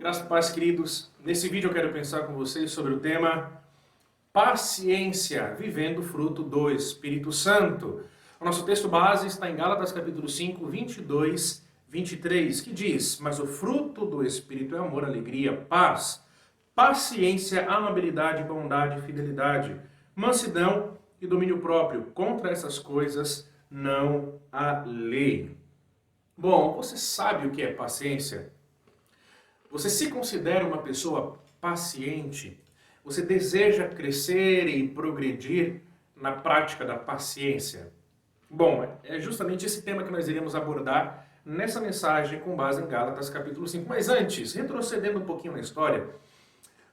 Graças a Deus, queridos. Nesse vídeo eu quero pensar com vocês sobre o tema paciência, vivendo o fruto do Espírito Santo. O nosso texto base está em Gálatas capítulo 5, 22, 23, que diz: Mas o fruto do Espírito é amor, alegria, paz, paciência, amabilidade, bondade, fidelidade, mansidão e domínio próprio. Contra essas coisas não há lei. Bom, você sabe o que é paciência? Você se considera uma pessoa paciente? Você deseja crescer e progredir na prática da paciência? Bom, é justamente esse tema que nós iremos abordar nessa mensagem com base em Gálatas capítulo 5. Mas antes, retrocedendo um pouquinho na história,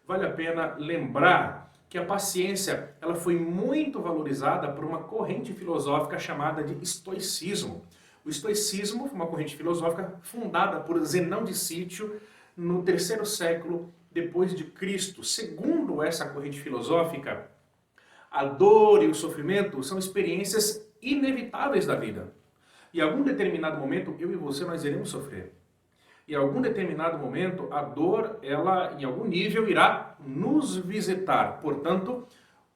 vale a pena lembrar que a paciência ela foi muito valorizada por uma corrente filosófica chamada de estoicismo. O estoicismo foi uma corrente filosófica fundada por Zenão de Sítio no terceiro século depois de Cristo. Segundo essa corrente filosófica, a dor e o sofrimento são experiências inevitáveis da vida. Em algum determinado momento, eu e você, nós iremos sofrer. Em algum determinado momento, a dor, ela, em algum nível, irá nos visitar. Portanto,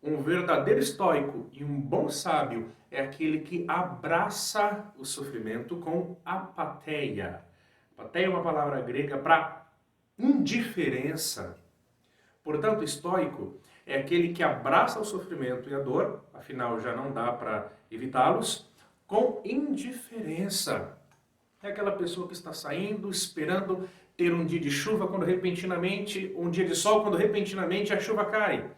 um verdadeiro estoico e um bom sábio é aquele que abraça o sofrimento com apatheia. Apatheia é uma palavra grega para indiferença. Portanto, estoico é aquele que abraça o sofrimento e a dor, afinal já não dá para evitá-los, com indiferença. É aquela pessoa que está saindo, esperando ter um dia de chuva, quando repentinamente, um dia de sol, quando repentinamente a chuva cai.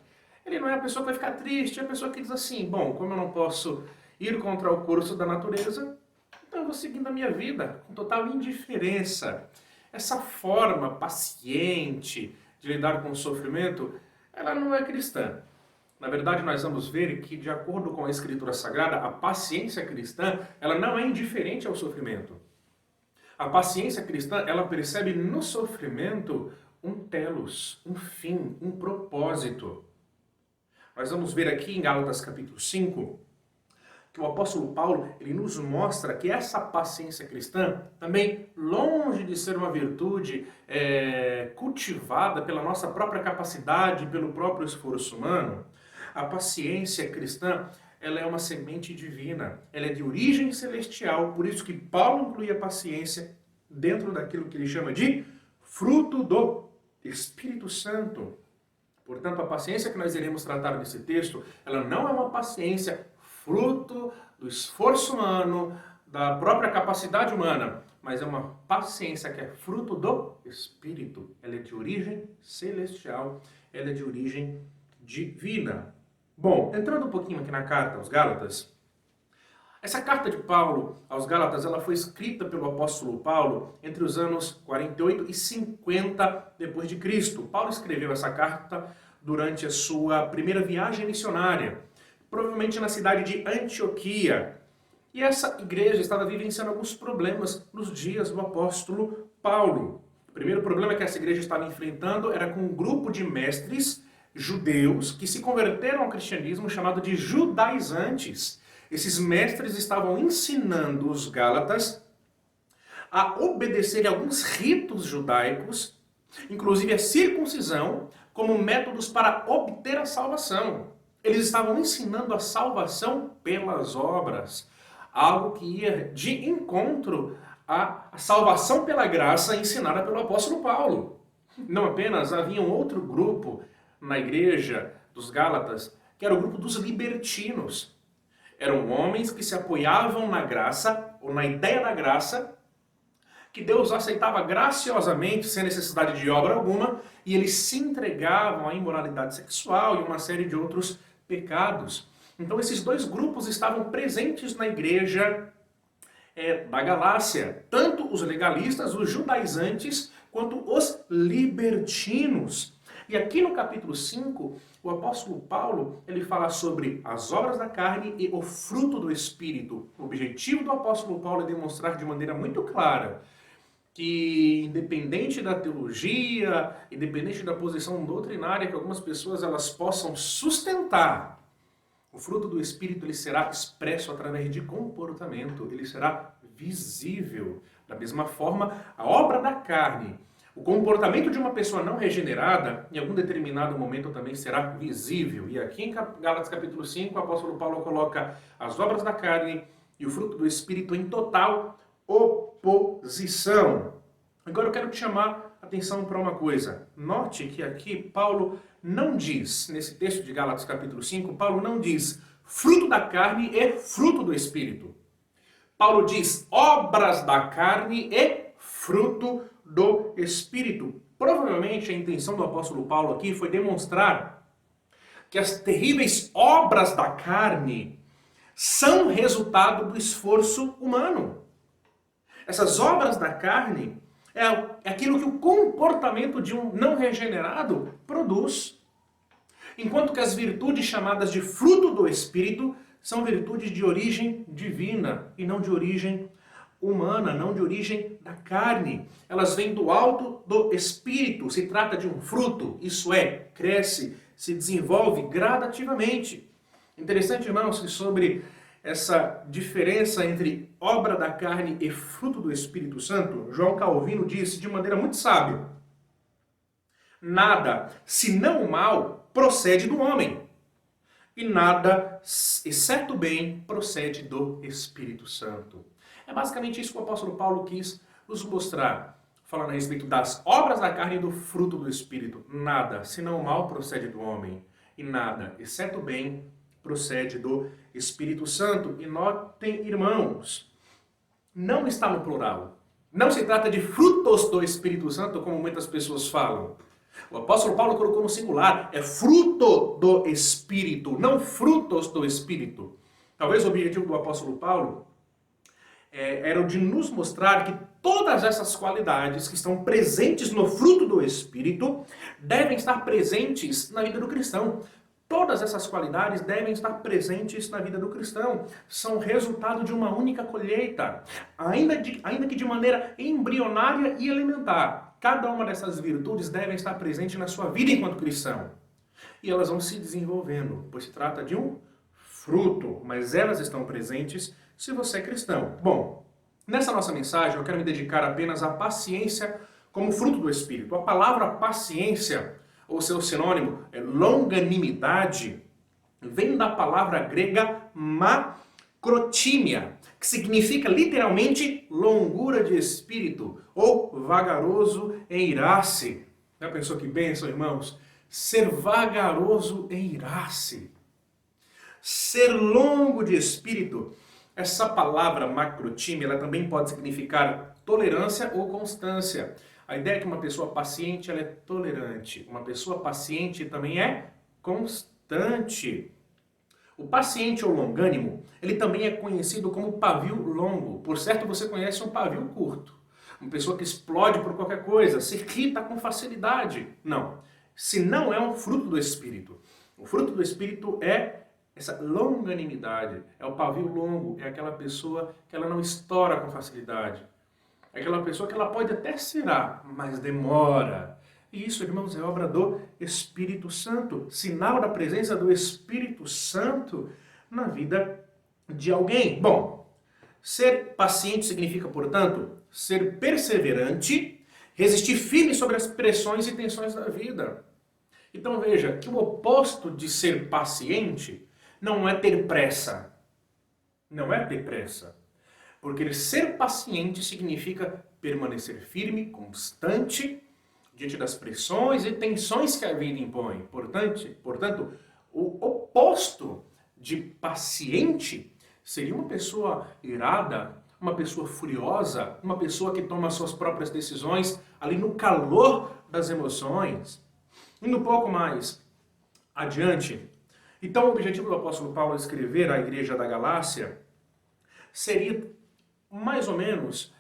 Ele não é a pessoa que vai ficar triste, é a pessoa que diz assim, bom, como eu não posso ir contra o curso da natureza, então eu vou seguindo a minha vida, com total indiferença. Essa forma paciente de lidar com o sofrimento, ela não é cristã. Na verdade, nós vamos ver que, de acordo com a Escritura Sagrada, a paciência cristã, ela não é indiferente ao sofrimento. A paciência cristã, ela percebe no sofrimento um telos, um fim, um propósito. Nós vamos ver aqui em Gálatas capítulo 5, que o apóstolo Paulo, ele nos mostra que essa paciência cristã, também longe de ser uma virtude cultivada pela nossa própria capacidade, pelo próprio esforço humano, a paciência cristã, ela é uma semente divina, ela é de origem celestial, por isso que Paulo inclui a paciência dentro daquilo que ele chama de fruto do Espírito Santo. Portanto, a paciência que nós iremos tratar nesse texto, ela não é uma paciência fruto do esforço humano, da própria capacidade humana, mas é uma paciência que é fruto do Espírito. Ela é de origem celestial, ela é de origem divina. Bom, entrando um pouquinho aqui na carta aos Gálatas, essa carta de Paulo aos Gálatas, ela foi escrita pelo apóstolo Paulo entre os anos 48 e 50 depois de Cristo. Paulo escreveu essa carta durante a sua primeira viagem missionária, provavelmente na cidade de Antioquia. E essa igreja estava vivenciando alguns problemas nos dias do apóstolo Paulo. O primeiro problema que essa igreja estava enfrentando era com um grupo de mestres judeus que se converteram ao cristianismo chamado de judaizantes. Esses mestres estavam ensinando os gálatas a obedecer a alguns ritos judaicos, inclusive a circuncisão, como métodos para obter a salvação. Eles estavam ensinando a salvação pelas obras, algo que ia de encontro à salvação pela graça ensinada pelo apóstolo Paulo. Não apenas, havia um outro grupo na igreja dos Gálatas, que era o grupo dos libertinos. Eram homens que se apoiavam na graça, ou na ideia da graça, que Deus aceitava graciosamente, sem necessidade de obra alguma, e eles se entregavam à imoralidade sexual e uma série de outros pecados. Então esses dois grupos estavam presentes na igreja da Galácia, tanto os legalistas, os judaizantes, quanto os libertinos. E aqui no capítulo 5, o apóstolo Paulo, ele fala sobre as obras da carne e o fruto do Espírito. O objetivo do apóstolo Paulo é demonstrar de maneira muito clara que, independente da teologia, independente da posição doutrinária que algumas pessoas elas possam sustentar, o fruto do Espírito ele será expresso através de comportamento, ele será visível. Da mesma forma, a obra da carne, O comportamento de uma pessoa não regenerada, em algum determinado momento, também será visível. E aqui em Gálatas capítulo 5, o apóstolo Paulo coloca as obras da carne e o fruto do Espírito em total oposição. Agora eu quero te chamar a atenção para uma coisa. Note que aqui Paulo não diz, nesse texto de Gálatas capítulo 5, Paulo não diz fruto da carne e fruto do Espírito. Paulo diz obras da carne e fruto do Espírito. Provavelmente a intenção do apóstolo Paulo aqui foi demonstrar que as terríveis obras da carne são resultado do esforço humano. Essas obras da carne é aquilo que o comportamento de um não regenerado produz. Enquanto que as virtudes chamadas de fruto do Espírito são virtudes de origem divina e não de origem humana, não de origem da carne. Elas vêm do alto do Espírito. Se trata de um fruto, isso é, cresce, se desenvolve gradativamente. Interessante, irmãos, que sobre essa diferença entre obra da carne e fruto do Espírito Santo, João Calvino disse de maneira muito sábia: nada, senão o mal, procede do homem, e nada, exceto o bem, procede do Espírito Santo. É basicamente isso que o apóstolo Paulo quis nos mostrar, falando a respeito das obras da carne e do fruto do Espírito. Nada, senão o mal, procede do homem, e nada, exceto o bem, procede do Espírito Santo. E notem, irmãos, não está no plural. Não se trata de frutos do Espírito Santo, como muitas pessoas falam. O apóstolo Paulo colocou no singular, é fruto do Espírito, não frutos do Espírito. Talvez o objetivo do apóstolo Paulo era o de nos mostrar que todas essas qualidades que estão presentes no fruto do Espírito devem estar presentes na vida do cristão. Todas essas qualidades devem estar presentes na vida do cristão. São resultado de uma única colheita, ainda que de maneira embrionária e elementar. Cada uma dessas virtudes devem estar presente na sua vida enquanto cristão. E elas vão se desenvolvendo, pois se trata de um fruto, mas elas estão presentes se você é cristão. Bom, nessa nossa mensagem eu quero me dedicar apenas à paciência como fruto do Espírito. A palavra paciência, ou seu sinônimo, longanimidade, vem da palavra grega macrotímia, que significa literalmente longura de espírito, ou vagaroso em irar-se. Já pensou que bênção, irmãos? Ser vagaroso em irar-se. Ser longo de espírito. Essa palavra macrotímia, ela também pode significar tolerância ou constância. A ideia é que uma pessoa paciente, ela é tolerante. Uma pessoa paciente também é constante. O paciente ou longânimo, ele também é conhecido como pavio longo. Por certo, você conhece um pavio curto. Uma pessoa que explode por qualquer coisa, se irrita com facilidade. Não. Se não é um fruto do Espírito. O fruto do Espírito é essa longanimidade. É o pavio longo. É aquela pessoa que ela não estoura com facilidade. É aquela pessoa que ela pode até cirar, mas demora. E isso, irmãos, é obra do Espírito Santo. Sinal da presença do Espírito Santo na vida de alguém. Bom, ser paciente significa, portanto, ser perseverante, resistir firme sobre as pressões e tensões da vida. Então veja que o oposto de ser paciente não é ter pressa. Não é ter pressa. Porque ser paciente significa permanecer firme, constante, diante das pressões e tensões que a vida impõe. Portanto, o oposto de paciente seria uma pessoa irada, uma pessoa furiosa, uma pessoa que toma suas próprias decisões ali no calor das emoções. Indo um pouco mais adiante, então o objetivo do apóstolo Paulo escrever à igreja da Galácia seria mais ou menos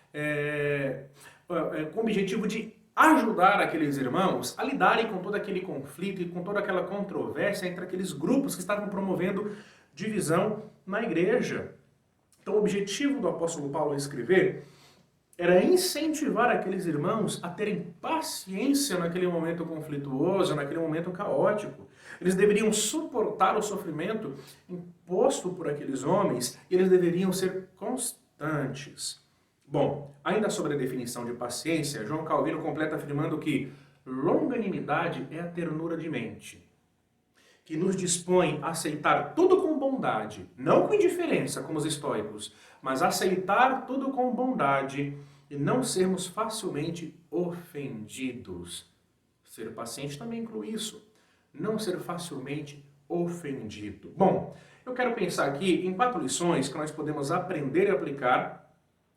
com o objetivo de ajudar aqueles irmãos a lidarem com todo aquele conflito e com toda aquela controvérsia entre aqueles grupos que estavam promovendo divisão na igreja. Então o objetivo do apóstolo Paulo escrever era incentivar aqueles irmãos a terem paciência naquele momento conflituoso, naquele momento caótico. Eles deveriam suportar o sofrimento imposto por aqueles homens e eles deveriam ser constantes. Bom, ainda sobre a definição de paciência, João Calvino completa afirmando que longanimidade é a ternura de mente, que nos dispõe a aceitar tudo com bondade, não com indiferença, como os estoicos, mas aceitar tudo com bondade e não sermos facilmente ofendidos. Ser paciente também inclui isso, não ser facilmente ofendido. Bom, eu quero pensar aqui em 4 lições que nós podemos aprender e aplicar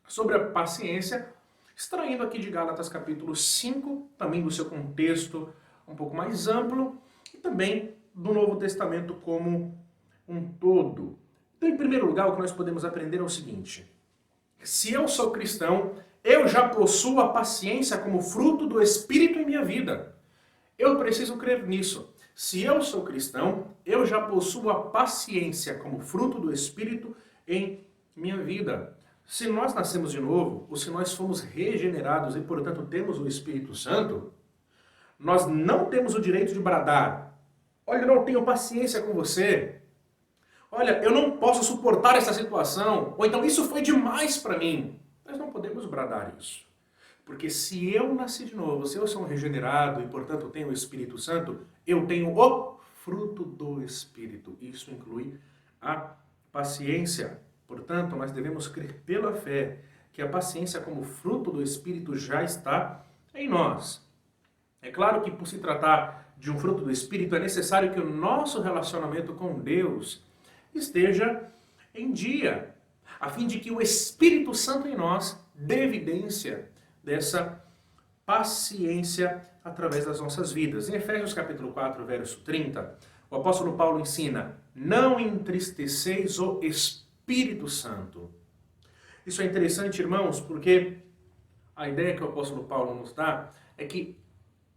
sobre a paciência, extraindo aqui de Gálatas capítulo 5, também do seu contexto um pouco mais amplo, e também do Novo Testamento como um todo. Então, em primeiro lugar, o que nós podemos aprender é o seguinte: se eu sou cristão, eu já possuo a paciência como fruto do Espírito em minha vida. Eu preciso crer nisso. Se eu sou cristão, eu já possuo a paciência como fruto do Espírito em minha vida. Se nós nascemos de novo, ou se nós fomos regenerados e, portanto, temos o Espírito Santo, nós não temos o direito de bradar: olha, eu não tenho paciência com você. Olha, eu não posso suportar essa situação. Ou então, isso foi demais para mim. Nós não podemos bradar isso. Porque se eu nasci de novo, se eu sou um regenerado e, portanto, tenho o Espírito Santo, eu tenho o fruto do Espírito. Isso inclui a paciência. Portanto, nós devemos crer pela fé que a paciência como fruto do Espírito já está em nós. É claro que, por se tratar de um fruto do Espírito, é necessário que o nosso relacionamento com Deus esteja em dia, a fim de que o Espírito Santo em nós dê evidência dessa paciência através das nossas vidas. Em Efésios capítulo 4, verso 30, o apóstolo Paulo ensina: não entristeceis o Espírito Santo. Isso é interessante, irmãos, porque a ideia que o apóstolo Paulo nos dá é que,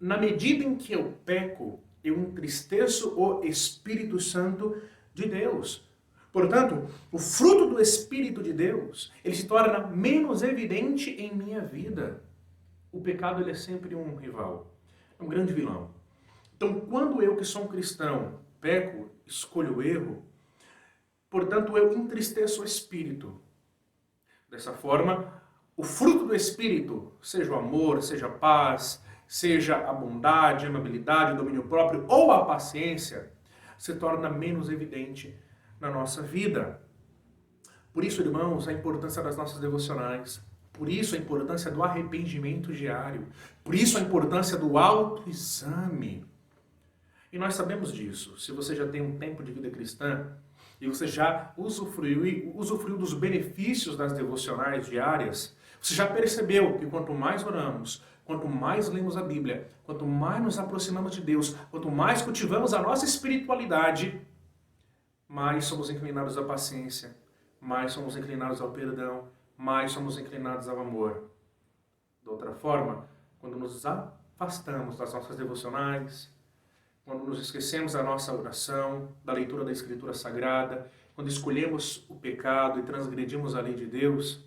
na medida em que eu peco, eu entristeço o Espírito Santo de Deus. Portanto, o fruto do Espírito de Deus, ele se torna menos evidente em minha vida. O pecado, ele é sempre um rival, é um grande vilão. Então, quando eu, que sou um cristão, peco, escolho o erro, portanto, eu entristeço o Espírito. Dessa forma, o fruto do Espírito, seja o amor, seja a paz, seja a bondade, a amabilidade, o domínio próprio ou a paciência, se torna menos evidente na nossa vida. Por isso, irmãos, a importância das nossas devocionais, por isso a importância do arrependimento diário, por isso a importância do autoexame. E nós sabemos disso. Se você já tem um tempo de vida cristã e você já usufruiu dos benefícios das devocionais diárias, você já percebeu que quanto mais oramos, quanto mais lemos a Bíblia, quanto mais nos aproximamos de Deus, quanto mais cultivamos a nossa espiritualidade, mais somos inclinados à paciência, mais somos inclinados ao perdão, mais somos inclinados ao amor. De outra forma, quando nos afastamos das nossas devocionais, quando nos esquecemos da nossa oração, da leitura da Escritura Sagrada, quando escolhemos o pecado e transgredimos a lei de Deus,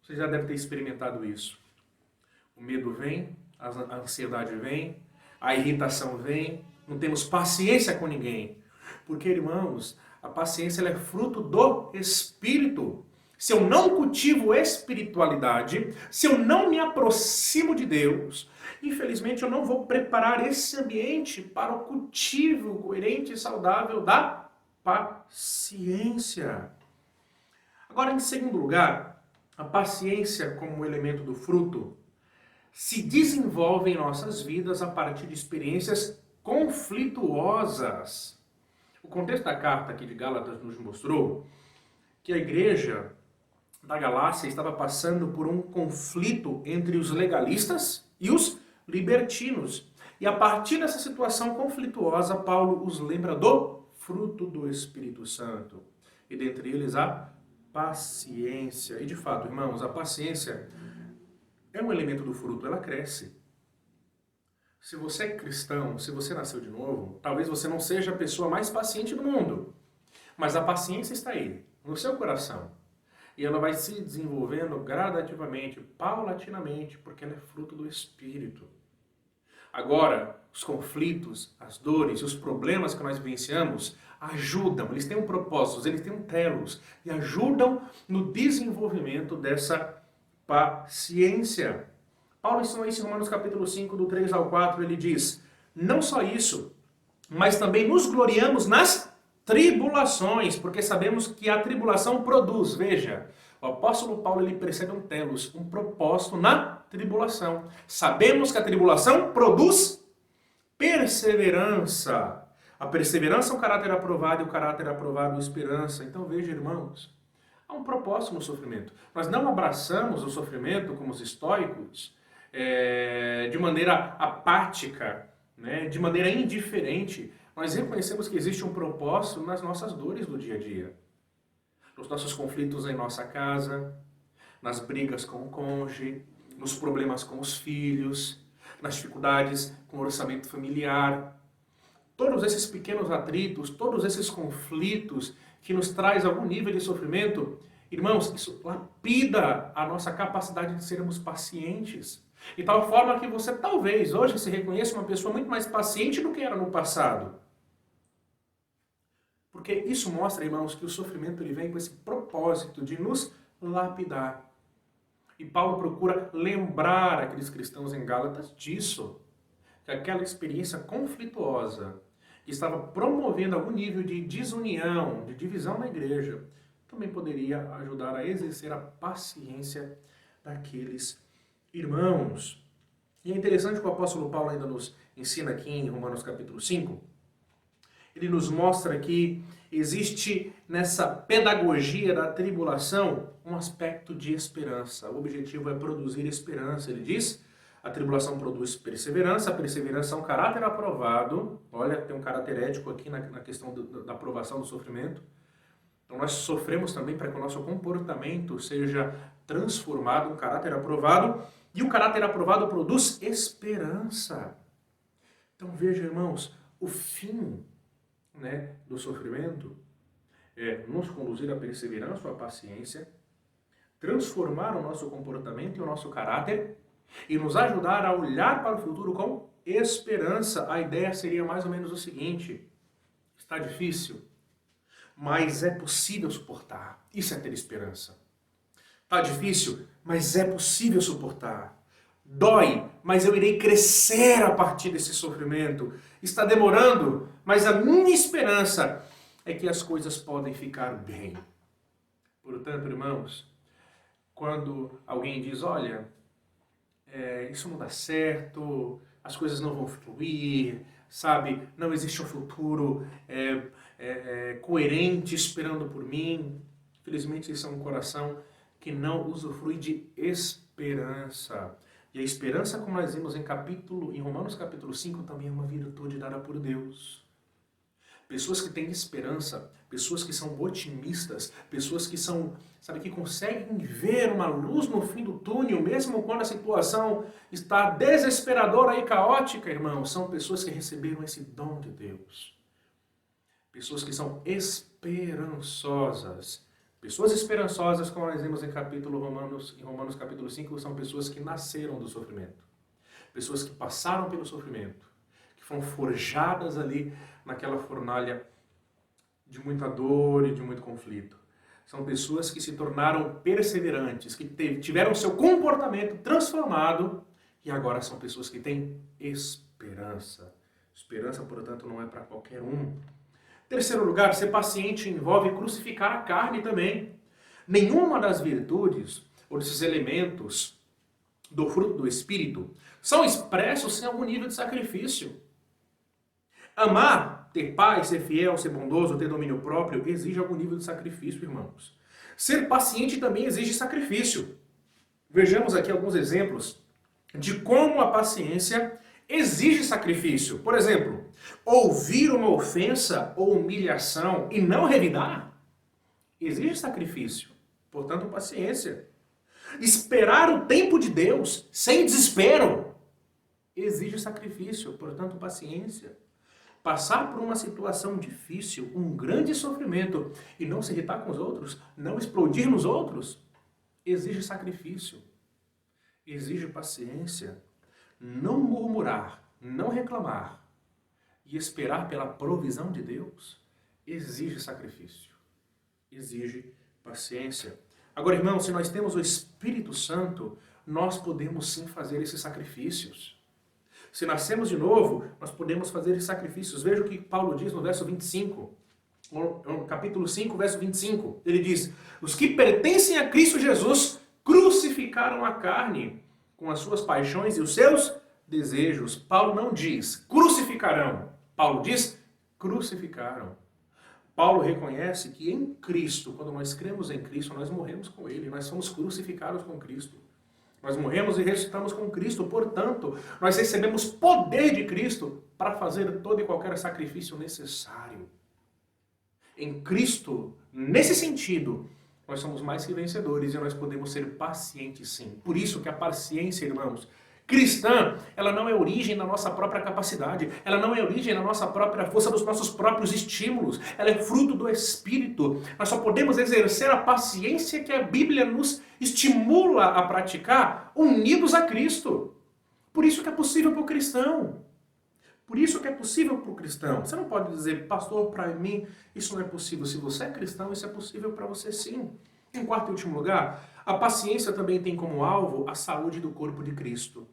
você já deve ter experimentado isso. O medo vem, a ansiedade vem, a irritação vem, não temos paciência com ninguém. Porque, irmãos, a paciência ela é fruto do Espírito. Se eu não cultivo espiritualidade, se eu não me aproximo de Deus, infelizmente eu não vou preparar esse ambiente para o cultivo coerente e saudável da paciência. Agora, em segundo lugar, a paciência como elemento do fruto se desenvolve em nossas vidas a partir de experiências conflituosas. O contexto da carta aqui de Gálatas nos mostrou que a igreja da Galácia estava passando por um conflito entre os legalistas e os libertinos. E a partir dessa situação conflituosa, Paulo os lembra do fruto do Espírito Santo. E dentre eles a paciência. E de fato, irmãos, a paciência é um elemento do fruto, ela cresce. Se você é cristão, se você nasceu de novo, talvez você não seja a pessoa mais paciente do mundo. Mas a paciência está aí, no seu coração. E ela vai se desenvolvendo gradativamente, paulatinamente, porque ela é fruto do Espírito. Agora, os conflitos, as dores, os problemas que nós vivenciamos ajudam, eles têm um propósito, eles têm um telos, e ajudam no desenvolvimento dessa paciência. Paulo ensinou isso em Romanos capítulo 5, do 3 ao 4, ele diz, não só isso, mas também nos gloriamos nas tribulações, porque sabemos que a tribulação produz, veja, o apóstolo Paulo ele percebe um telos, um propósito na tribulação. Sabemos que a tribulação produz perseverança. A perseverança é um caráter aprovado e o caráter aprovado é esperança. Então veja, irmãos, há um propósito no sofrimento. Nós não abraçamos o sofrimento como os estoicos, de maneira apática, né, de maneira indiferente. Nós reconhecemos que existe um propósito nas nossas dores do dia a dia. Nos nossos conflitos em nossa casa, nas brigas com o cônjuge, nos problemas com os filhos, nas dificuldades com o orçamento familiar. Todos esses pequenos atritos, todos esses conflitos que nos traz algum nível de sofrimento, irmãos, isso lapida a nossa capacidade de sermos pacientes. De tal forma que você talvez hoje se reconheça uma pessoa muito mais paciente do que era no passado. Porque isso mostra, irmãos, que o sofrimento ele vem com esse propósito de nos lapidar. E Paulo procura lembrar aqueles cristãos em Gálatas disso, que aquela experiência conflituosa que estava promovendo algum nível de desunião, de divisão na igreja, também poderia ajudar a exercer a paciência daqueles irmãos. E é interessante que o apóstolo Paulo ainda nos ensina aqui em Romanos capítulo 5, ele nos mostra que existe nessa pedagogia da tribulação um aspecto de esperança. O objetivo é produzir esperança. Ele diz, a tribulação produz perseverança, a perseverança é um caráter aprovado. Olha, tem um caráter ético aqui na questão da aprovação do sofrimento. Então nós sofremos também para que o nosso comportamento seja transformado, um caráter aprovado. E o caráter aprovado produz esperança. Então veja, irmãos, o fim, né, do sofrimento é nos conduzir à perseverança, à paciência, transformar o nosso comportamento e o nosso caráter e nos ajudar a olhar para o futuro com esperança. A ideia seria mais ou menos o seguinte: está difícil, mas é possível suportar. Isso é ter esperança. Está difícil, mas é possível suportar. Dói, mas eu irei crescer a partir desse sofrimento. Está demorando, mas a minha esperança é que as coisas podem ficar bem. Portanto, irmãos, quando alguém diz, olha, isso não dá certo, as coisas não vão fluir, sabe, não existe um futuro coerente esperando por mim, infelizmente isso é um coração que não usufrui de esperança. E a esperança, como nós vimos em Romanos capítulo 5, também é uma virtude dada por Deus. Pessoas que têm esperança, pessoas que são otimistas, pessoas que são, sabe, que conseguem ver uma luz no fim do túnel, mesmo quando a situação está desesperadora e caótica, irmãos, são pessoas que receberam esse dom de Deus. Pessoas que são esperançosas. Pessoas esperançosas, como nós vimos em Romanos capítulo 5, são pessoas que nasceram do sofrimento. Pessoas que passaram pelo sofrimento, que foram forjadas ali naquela fornalha de muita dor e de muito conflito. São pessoas que se tornaram perseverantes, que tiveram seu comportamento transformado e agora são pessoas que têm esperança. Esperança, portanto, não é para qualquer um. Terceiro lugar, ser paciente envolve crucificar a carne também. Nenhuma das virtudes ou desses elementos do fruto do Espírito são expressos sem algum nível de sacrifício. Amar, ter paz, ser fiel, ser bondoso, ter domínio próprio, exige algum nível de sacrifício, irmãos. Ser paciente também exige sacrifício. Vejamos aqui alguns exemplos de como a paciência exige sacrifício. Por exemplo, ouvir uma ofensa ou humilhação e não revidar exige sacrifício. Portanto, paciência. Esperar o tempo de Deus sem desespero exige sacrifício. Portanto, paciência. Passar por uma situação difícil, um grande sofrimento e não se irritar com os outros, não explodir nos outros, exige sacrifício. Exige paciência. Não murmurar, não reclamar e esperar pela provisão de Deus exige sacrifício, exige paciência. Agora, irmão, se nós temos o Espírito Santo, nós podemos sim fazer esses sacrifícios. Se nascemos de novo, nós podemos fazer esses sacrifícios. Veja o que Paulo diz no verso 25. No capítulo 5, verso 25. Ele diz: os que pertencem a Cristo Jesus crucificaram a carne com as suas paixões e os seus desejos. Paulo não diz crucificarão. Paulo diz crucificaram. Paulo reconhece que em Cristo, quando nós cremos em Cristo, nós morremos com Ele, nós somos crucificados com Cristo. Nós morremos e ressuscitamos com Cristo, portanto, nós recebemos poder de Cristo para fazer todo e qualquer sacrifício necessário. Em Cristo, nesse sentido, nós somos mais que vencedores e nós podemos ser pacientes sim. Por isso que a paciência, irmãos, cristã, ela não é origem da nossa própria capacidade, ela não é origem da nossa própria força, dos nossos próprios estímulos, ela é fruto do Espírito. Nós só podemos exercer a paciência que a Bíblia nos estimula a praticar, unidos a Cristo. Por isso que é possível para o cristão. Por isso que é possível para o cristão. Você não pode dizer, pastor, para mim isso não é possível. Se você é cristão, isso é possível para você sim. Em quarto e último lugar, a paciência também tem como alvo a saúde do corpo de Cristo.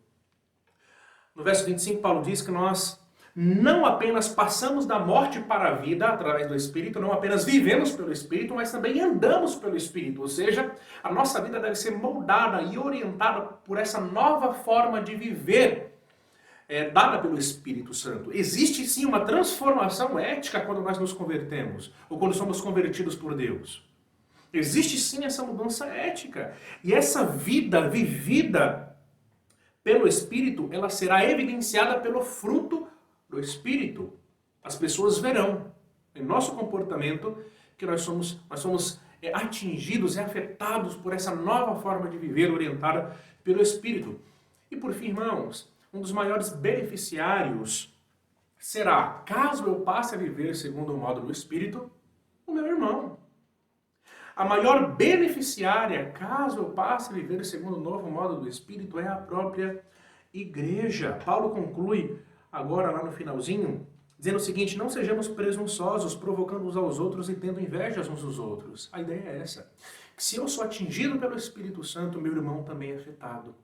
No verso 25, Paulo diz que nós não apenas passamos da morte para a vida através do Espírito, não apenas vivemos pelo Espírito, mas também andamos pelo Espírito. Ou seja, a nossa vida deve ser moldada e orientada por essa nova forma de viver dada pelo Espírito Santo. Existe sim uma transformação ética quando nós nos convertemos, ou quando somos convertidos por Deus. Existe sim essa mudança ética. E essa vida vivida pelo Espírito, ela será evidenciada pelo fruto do Espírito. As pessoas verão em nosso comportamento que nós somos atingidos e afetados por essa nova forma de viver orientada pelo Espírito. E por fim, irmãos, um dos maiores beneficiários será, caso eu passe a viver segundo o modo do Espírito, o meu irmão. A maior beneficiária, caso eu passe a viver segundo o novo modo do Espírito, é a própria igreja. Paulo conclui agora lá no finalzinho, dizendo o seguinte: não sejamos presunçosos, provocando uns aos outros e tendo invejas uns dos outros. A ideia é essa, que se eu sou atingido pelo Espírito Santo, meu irmão também é afetado.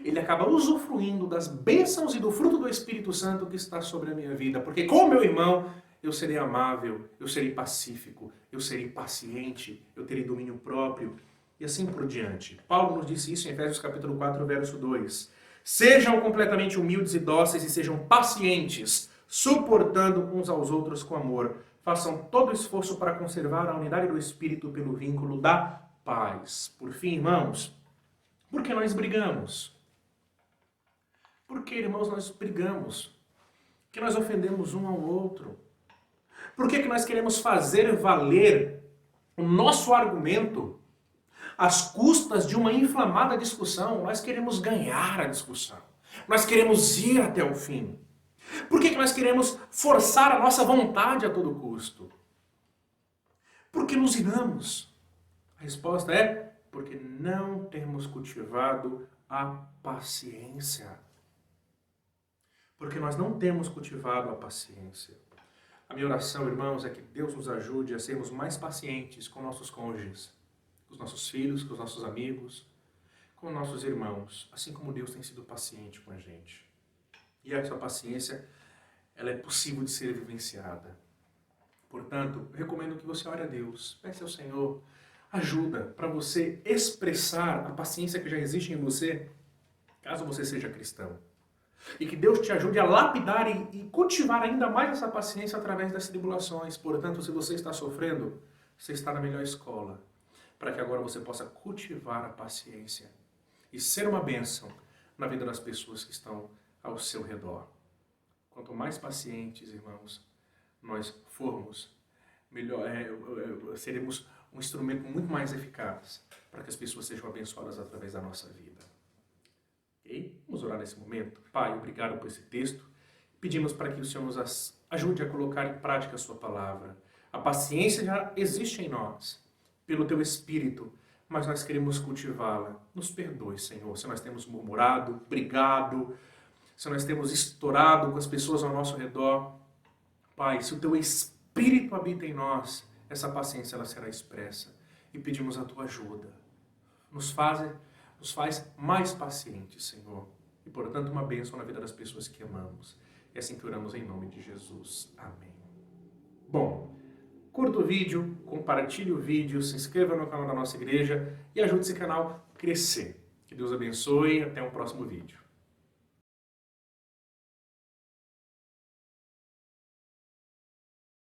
Ele acaba usufruindo das bênçãos e do fruto do Espírito Santo que está sobre a minha vida, porque com o meu irmão eu serei amável, eu serei pacífico, eu serei paciente, eu terei domínio próprio, e assim por diante. Paulo nos disse isso em Efésios capítulo 4, verso 2. Sejam completamente humildes e dóceis e sejam pacientes, suportando uns aos outros com amor. Façam todo o esforço para conservar a unidade do Espírito pelo vínculo da paz. Por fim, irmãos, por que nós brigamos? Por que, irmãos, nós brigamos? Por que nós ofendemos um ao outro? Por que nós queremos fazer valer o nosso argumento às custas de uma inflamada discussão? Nós queremos ganhar a discussão. Nós queremos ir até o fim. Por que nós queremos forçar a nossa vontade a todo custo? Porque nos iramos. A resposta é porque não temos cultivado a paciência. Porque nós não temos cultivado a paciência. A minha oração, irmãos, é que Deus nos ajude a sermos mais pacientes com nossos cônjuges, com os nossos filhos, com os nossos amigos, com os nossos irmãos, assim como Deus tem sido paciente com a gente. E essa paciência, ela é possível de ser vivenciada. Portanto, eu recomendo que você ore a Deus, peça ao Senhor ajuda para você expressar a paciência que já existe em você, caso você seja cristão. E que Deus te ajude a lapidar e cultivar ainda mais essa paciência através das tribulações. Portanto, se você está sofrendo, você está na melhor escola, para que agora você possa cultivar a paciência e ser uma bênção na vida das pessoas que estão ao seu redor. Quanto mais pacientes, irmãos, nós formos, melhor, seremos um instrumento muito mais eficaz para que as pessoas sejam abençoadas através da nossa vida. Ok? Vamos orar nesse momento. Pai, obrigado por esse texto. Pedimos para que o Senhor nos ajude a colocar em prática a sua palavra. A paciência já existe em nós, pelo teu Espírito, mas nós queremos cultivá-la. Nos perdoe, Senhor, se nós temos murmurado, brigado, se nós temos estourado com as pessoas ao nosso redor. Pai, se o teu Espírito habita em nós, essa paciência ela será expressa. e pedimos a tua ajuda. Nos faz mais pacientes, Senhor, e, portanto, uma bênção na vida das pessoas que amamos. E assim que oramos em nome de Jesus. Amém. Bom, curta o vídeo, compartilhe o vídeo, se inscreva no canal da nossa igreja e ajude esse canal a crescer. Que Deus abençoe e até o próximo vídeo.